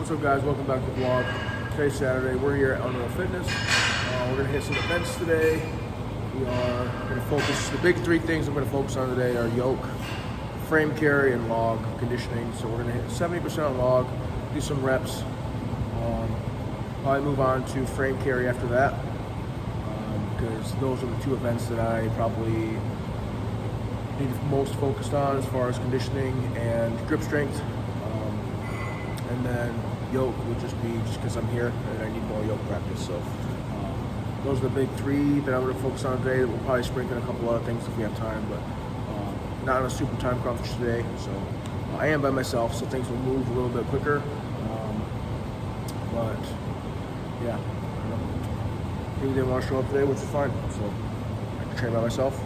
What's up, guys? Welcome back to the vlog. Today's Saturday. We're here at Unreal Fitness. We're going to hit some events today. We are going to focus, the big three things I'm going to focus on today are yoke, frame carry, and log conditioning. So we're going to hit 70% on log, do some reps. Probably move on to frame carry after that, because those are the two events that I probably need most focused on as far as conditioning and grip strength. And then yoke would just be just because I'm here and I need more yoke practice. So those are the big three that I'm going to focus on today. We'll probably sprinkle in a couple other things if we have time, but not on a super time crunch today. So I am by myself, so things will move a little bit quicker. But yeah, people didn't want to show up today, which is fine. So I can train by myself.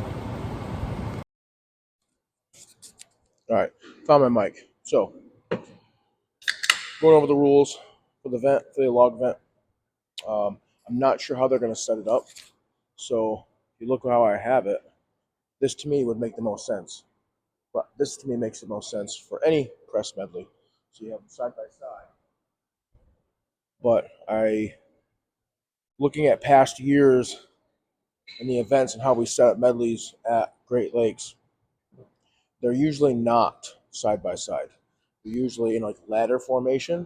All right, found my mic. So going over the rules for the vent, for the log vent. I'm not sure how they're going to set it up. So if you look at how I have it, this to me would make the most sense. But this to me makes the most sense for any press medley. So you have them side by side. But looking at past years and the events and how we set up medleys at Great Lakes, they're usually not side by side. They're usually in like ladder formation,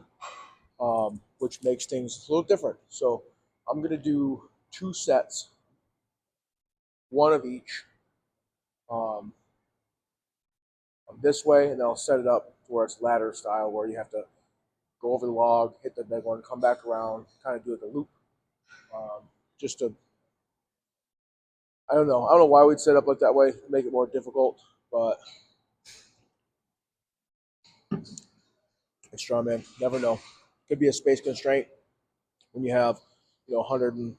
which makes things a little different. So I'm going to do 2 sets, one of each, this way, and then I'll set it up where it's ladder style, where you have to go over the log, hit the big one, come back around, kind of do it the loop. Just to, I don't know why we'd set up like that way, make it more difficult, but it's strongman. Never know. Could be a space constraint when you have, 100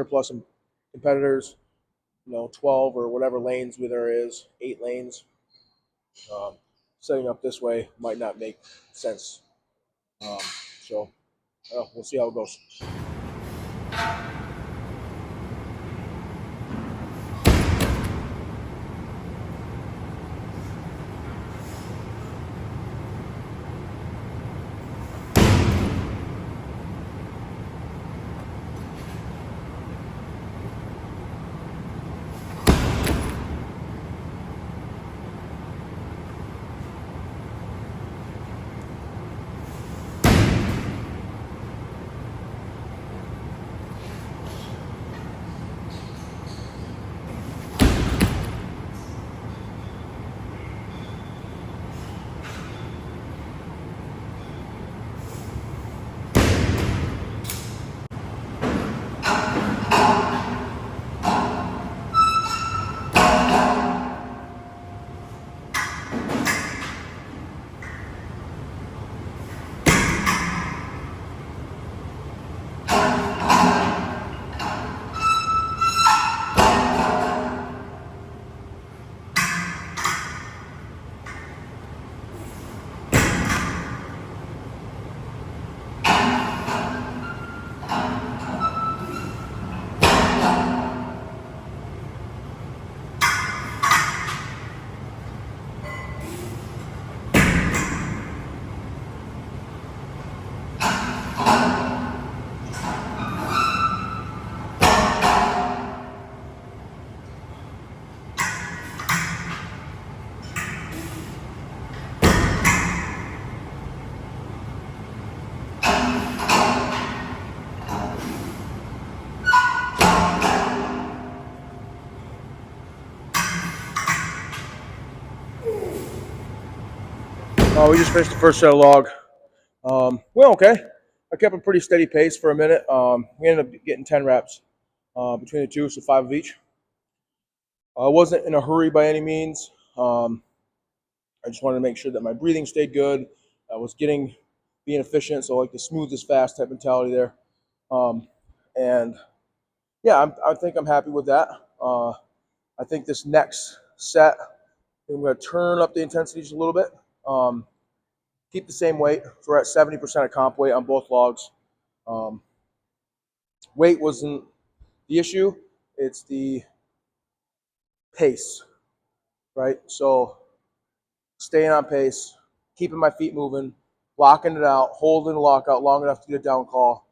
plus competitors, 12 or whatever lanes there is, 8 lanes. Setting up this way might not make sense. So we'll see how it goes. We just finished the first set of log. Well, okay. I kept a pretty steady pace for a minute. We ended up getting 10 reps between the two, so 5 of each. I wasn't in a hurry by any means. I just wanted to make sure that my breathing stayed good. I was being efficient, so like the smooth is fast type mentality there. And yeah, I think I'm happy with that. I think this next set, I'm going to turn up the intensity just a little bit. Keep the same weight. So we're at 70% of comp weight on both logs. Weight wasn't the issue. It's the pace, right? So staying on pace, keeping my feet moving, locking it out, holding the lockout long enough to get a down call.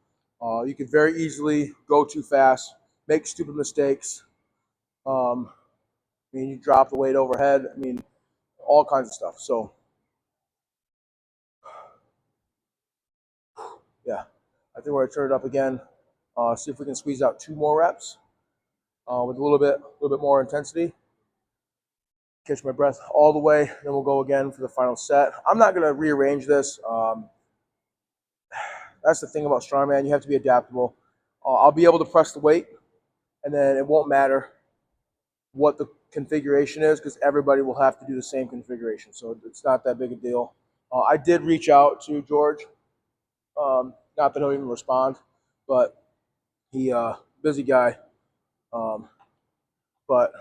You can very easily go too fast, make stupid mistakes. I mean, you drop the weight overhead. I mean, all kinds of stuff. So, yeah, I think we're gonna turn it up again. See if we can squeeze out 2 more reps with a little bit more intensity. Catch my breath all the way, then we'll go again for the final set. I'm not gonna rearrange this. That's the thing about strongman; you have to be adaptable. I'll be able to press the weight, and then it won't matter what the configuration is because everybody will have to do the same configuration. So it's not that big a deal. I did reach out to George. Not that he'll even respond, but he busy guy. But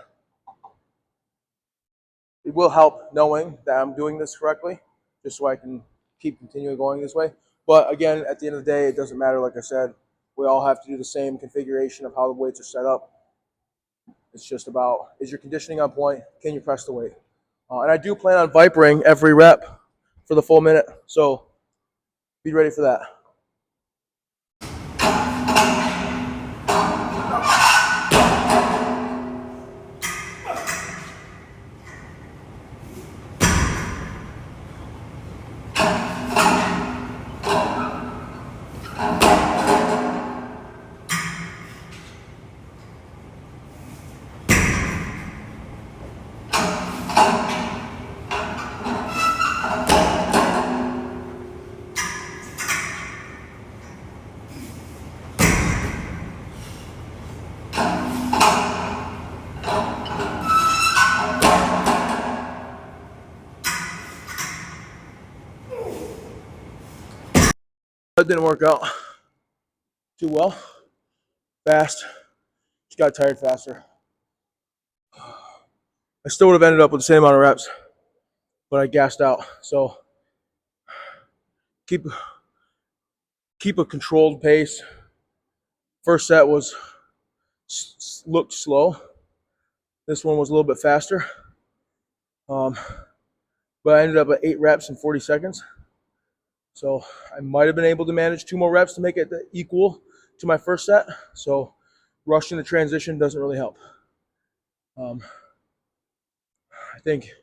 it will help knowing that I'm doing this correctly, just so I can keep continuing going this way. But again, at the end of the day, it doesn't matter. Like I said, we all have to do the same configuration of how the weights are set up. It's just about, is your conditioning on point? Can you press the weight? And I do plan on vipering every rep for the full minute, so be ready for that. That didn't work out too well. Fast. Just got tired faster. I still would have ended up with the same amount of reps, but I gassed out. So keep a controlled pace. First set looked slow. This one was a little bit faster. But I ended up at 8 reps in 40 seconds. So I might have been able to manage 2 more reps to make it equal to my first set. So rushing the transition doesn't really help. I think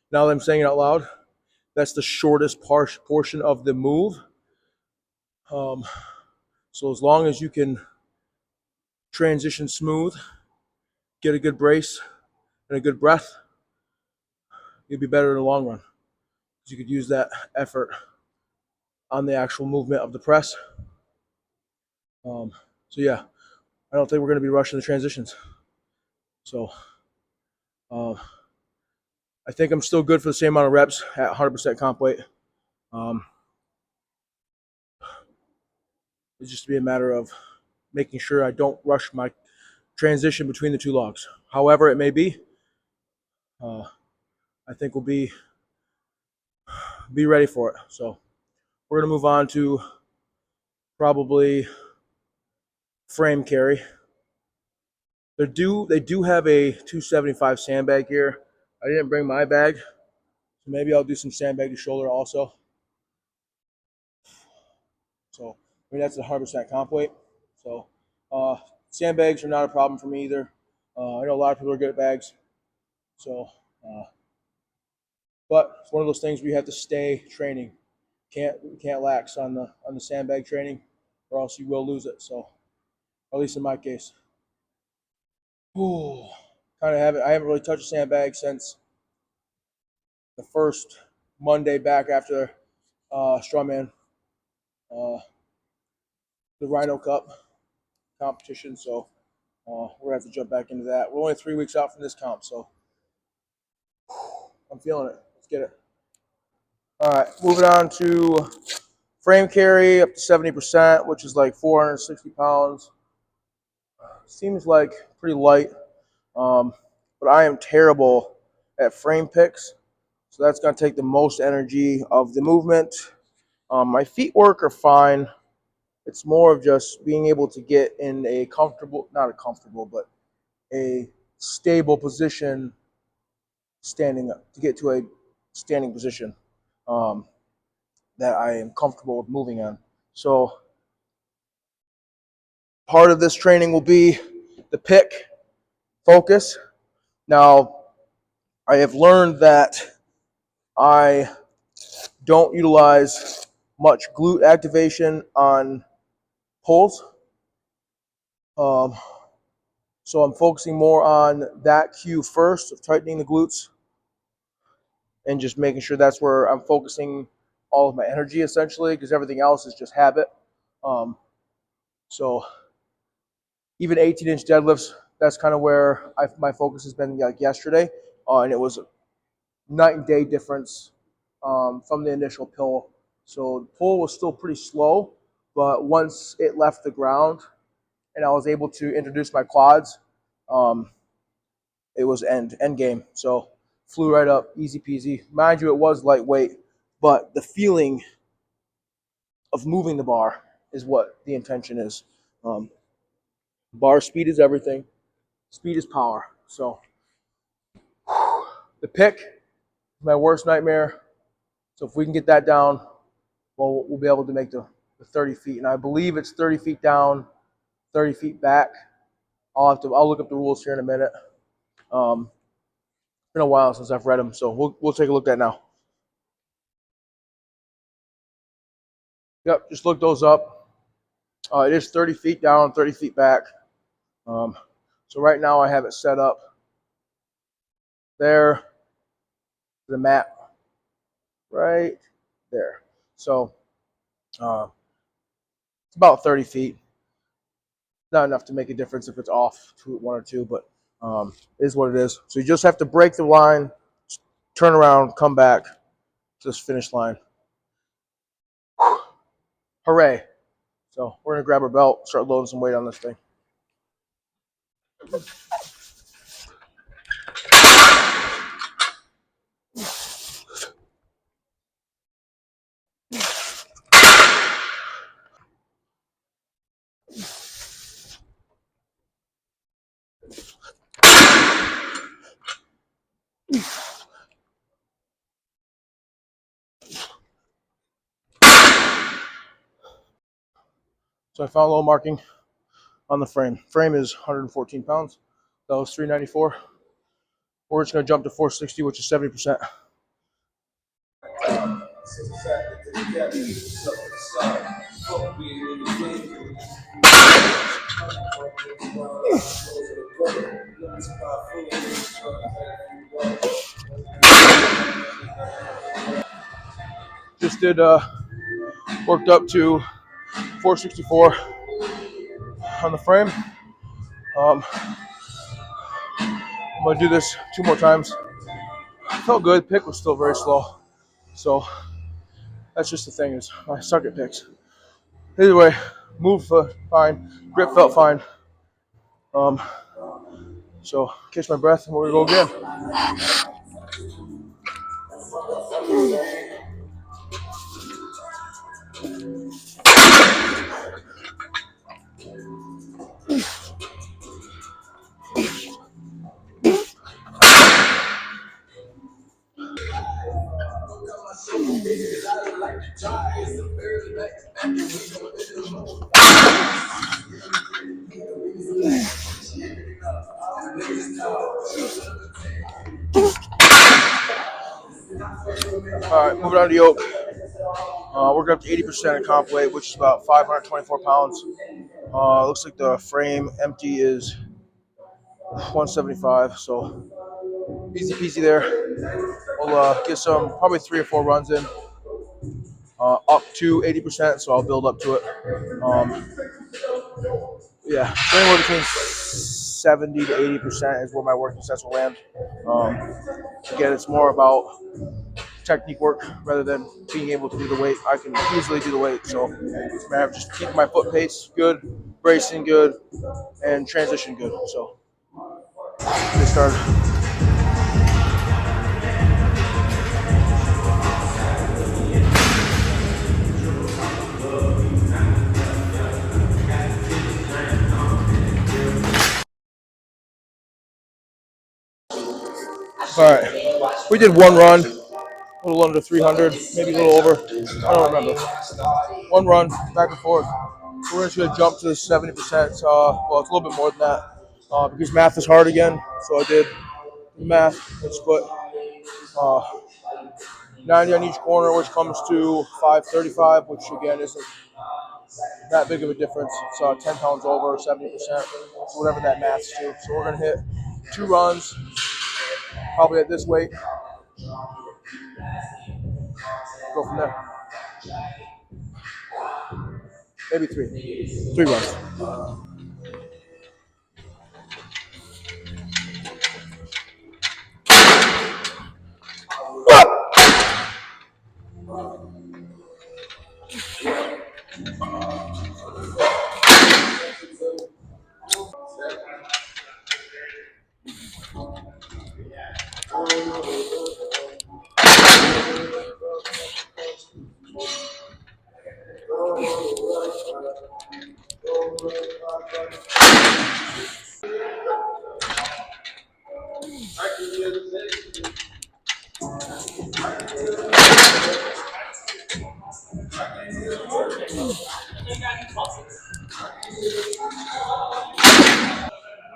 now that I'm saying it out loud, that's the shortest portion of the move. So as long as you can transition smooth, get a good brace and a good breath, you'll be better in the long run. You could use that effort on the actual movement of the press. So yeah, I don't think we're going to be rushing the transitions. So I think I'm still good for the same amount of reps at 100% comp weight. It's just to be a matter of making sure I don't rush my transition between the 2 logs. However it may be, I think we'll be ready for it. So we're going to move on to probably frame carry. They do have a 275 sandbag here. I didn't bring my bag, so maybe I'll do some sandbag to shoulder also. So I mean that's a 100% comp weight. So sandbags are not a problem for me either. I know a lot of people are good at bags. So, but it's one of those things where you have to stay training. Can't lax on the sandbag training, or else you will lose it. So, at least in my case. Ooh, kind of I haven't really touched a sandbag since the first Monday back after Strongman, the Rhino Cup competition. So we're gonna have to jump back into that. We're only 3 weeks out from this comp, so I'm feeling it. Let's get it. All right, moving on to frame carry up to 70%, which is like 460 pounds. Seems like pretty light, but I am terrible at frame picks. So that's going to take the most energy of the movement. My feet work are fine. It's more of just being able to get in a comfortable, not a comfortable, but a stable position standing up, to get to a standing position. that I am comfortable with moving on. So part of this training will be the pick focus. Now, I have learned that I don't utilize much glute activation on pulls. Um, so I'm focusing more on that cue first of tightening the glutes and just making sure that's where I'm focusing all of my energy essentially, because everything else is just habit. So even 18-inch deadlifts, that's kind of where my focus has been like yesterday. And it was a night and day difference from the initial pull. So the pull was still pretty slow, but once it left the ground and I was able to introduce my quads, it was end game. So flew right up, easy peasy. Mind you, it was lightweight, but the feeling of moving the bar is what the intention is. Bar speed is everything. Speed is power. So the pick, my worst nightmare. So if we can get that down, well, we'll be able to make the 30 feet. And I believe it's 30 feet down, 30 feet back. I'll look up the rules here in a minute. It's been a while since I've read them, so we'll take a look at it now. Yep, just look those up. It is 30 feet down, 30 feet back. So right now I have it set up there, the mat right there. So it's about 30 feet. Not enough to make a difference if it's off to one or two, but it is what it is. So you just have to break the line, turn around, come back to this finish line. Hooray. So we're going to grab our belt, start loading some weight on this thing. So I found a little marking on the frame. Frame is 114 pounds. That was 394. We're just going to jump to 460, which is 70%. Just did worked up to 464 on the frame. I'm going to do this 2 more times. Felt good. Pick was still very slow. So that's just the thing, is I suck at picks. Either way, move fine. Grip felt fine. So catch my breath and we're going to go again. All right, moving on to yoke. We're up to 80% of comp weight, which is about 524 pounds. Looks like the frame empty is 175, so easy peasy there. We'll get some, probably 3 or 4 runs in, up to 80%, so I'll build up to it. Yeah, anywhere between 70 to 80% is where my working sets will land. Again, it's more about technique work rather than being able to do the weight. I can easily do the weight, so it's a matter of just keeping my foot pace good, bracing good, and transition good. So get started. All right, we did 1 run. a little under 300, maybe a little over. I don't remember. One run, back and forth. So we're just gonna jump to 70%. Well, it's a little bit more than that because math is hard again. So I did math. Let's put uh, 90 on each corner, which comes to 535, which again isn't that big of a difference. It's 10 pounds over, 70%, so whatever that maths to. So we're gonna hit 2 runs, probably at this weight. Go from there. Maybe 3. 3 runs.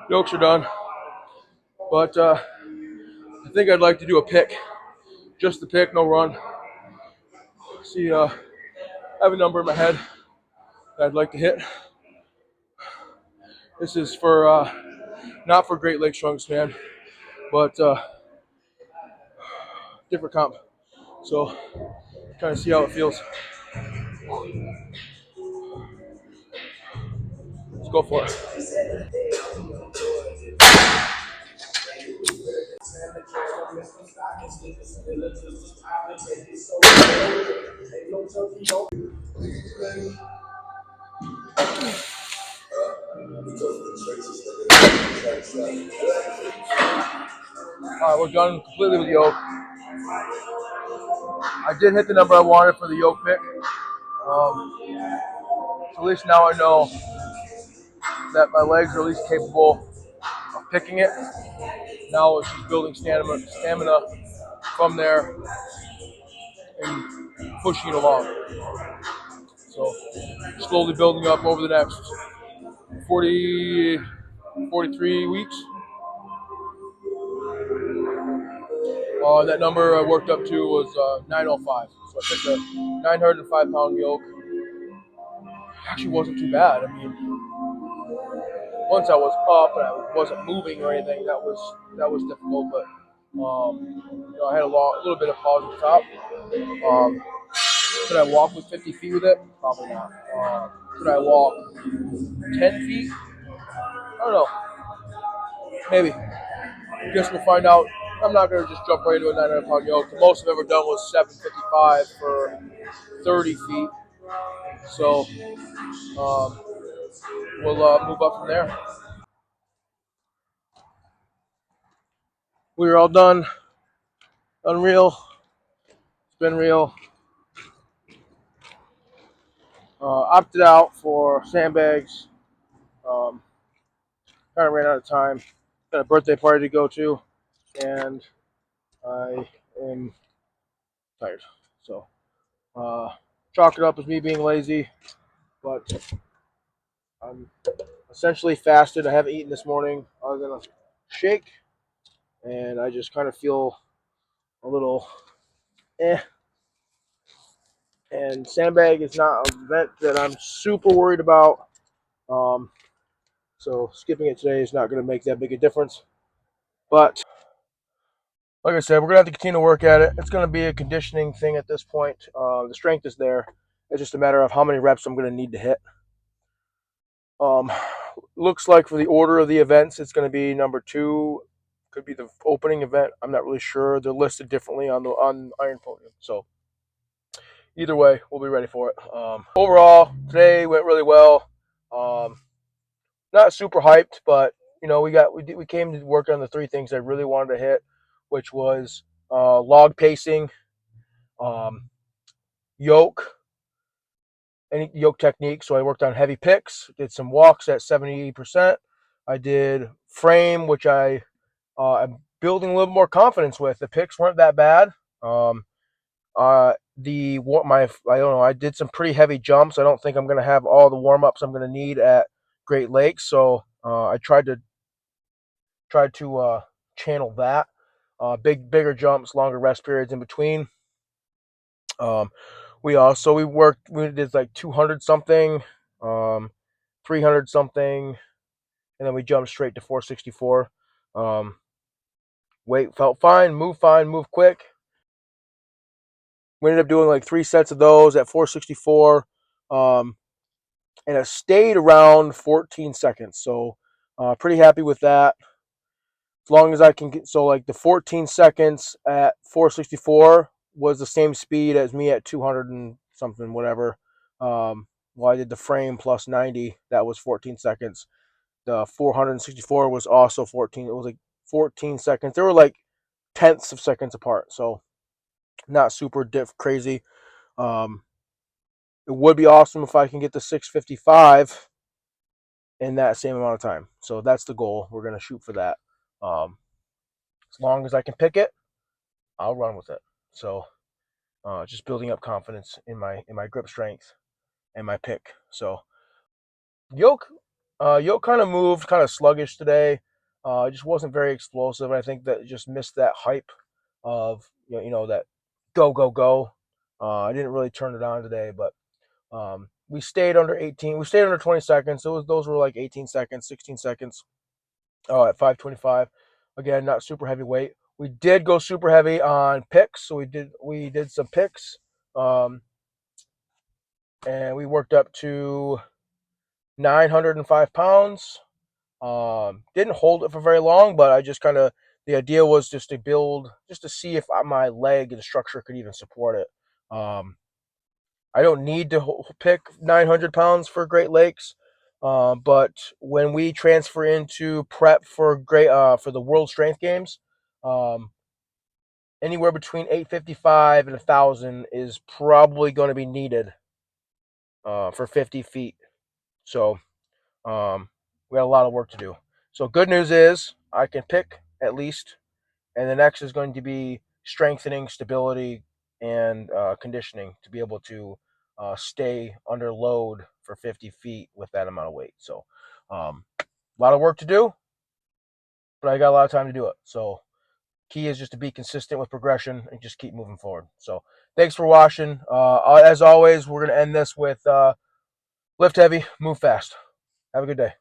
Yolks are done, but I think I'd like to do a pick, just the pick, no run. See, I have a number in my head that I'd like to hit. This is for not for Great Lakes Strongest but different comp. So kind of see how it feels. Let's go for it. All right, we're done completely with yoke. I did hit the number I wanted for the yoke pick. So at least now I know that my legs are at least capable of picking it. Now it's just building stamina from there and pushing it along. So slowly building up over the next 40, 43 weeks. That number I worked up to was 905. So I picked a 905-pound yoke. Actually wasn't too bad. I mean, once I was up and I wasn't moving or anything, that was difficult. But I had a little bit of pause at the top. Could I walk with 50 feet with it? Probably not. Could I walk 10 feet? I don't know. Maybe. Guess we'll find out. I'm not going to just jump right into a 900-pound yoke. The most I've ever done was 755 for 30 feet. So we'll move up from there. We are all done. Unreal. It's been real. Opted out for sandbags. Kind of ran out of time. Got a birthday party to go to, and I am tired. So chalk it up as me being lazy, but I'm essentially fasted. I haven't eaten this morning other than a shake, and I just kind of feel a little eh. And sandbag is not an event that I'm super worried about. So skipping it today is not going to make that big a difference. But like I said, we're going to have to continue to work at it. It's going to be a conditioning thing at this point. The strength is there. It's just a matter of how many reps I'm going to need to hit. Looks like for the order of the events, it's going to be number 2. Could be the opening event. I'm not really sure. They're listed differently on Iron Podium. So either way, we'll be ready for it. Overall, today went really well. Not super hyped, but we came to work on the 3 things I really wanted to hit, which was log pacing, yoke, any yoke technique. So I worked on heavy picks, did some walks at 70%. I did frame, which I'm building a little more confidence with. The picks weren't that bad. I don't know. I did some pretty heavy jumps. I don't think I'm gonna have all the warm ups I'm gonna need at Great Lakes. So I tried to channel that. Bigger jumps, longer rest periods in between. Um, we did like 200 something, 300 something, and then we jumped straight to 464. Um, Weight felt fine, moved quick. We ended up doing like 3 sets of those at 464, and it stayed around 14 seconds. So pretty happy with that. As long as I can get, so like the 14 seconds at 464 was the same speed as me at 200 and something, whatever. Well, I did the frame plus 90. That was 14 seconds. The 464 was also 14. It was like 14 seconds. They were like tenths of seconds apart. So not super crazy. Um, it would be awesome if I can get the 655 in that same amount of time. So that's the goal. We're gonna shoot for that. As long as I can pick it, I'll run with it. So just building up confidence in my grip strength and my pick. So yoke yoke kind of moved kind of sluggish today. It just wasn't very explosive. I think that just missed that hype of that go go go. I didn't really turn it on today, but we stayed under 18. We stayed under 20 seconds. Those were like 18 seconds, 16 seconds. At 525. Again, not super heavy weight. We did go super heavy on picks, so we did some picks, um, and we worked up to 905 pounds. Didn't hold it for very long, but I just kind of the idea was just to build, just to see if my leg and structure could even support it. Um, I don't need to pick 900 pounds for Great Lakes, but when we transfer into prep for the World Strength Games, um, anywhere between 855 and 1,000 is probably going to be needed for 50 feet. So we got a lot of work to do. So good news is I can pick at least, and the next is going to be strengthening, stability, and conditioning to be able to stay under load for 50 feet with that amount of weight. So a lot of work to do, but I got a lot of time to do it. So key is just to be consistent with progression and just keep moving forward. So thanks for watching. As always, we're going to end this with lift heavy, move fast. Have a good day.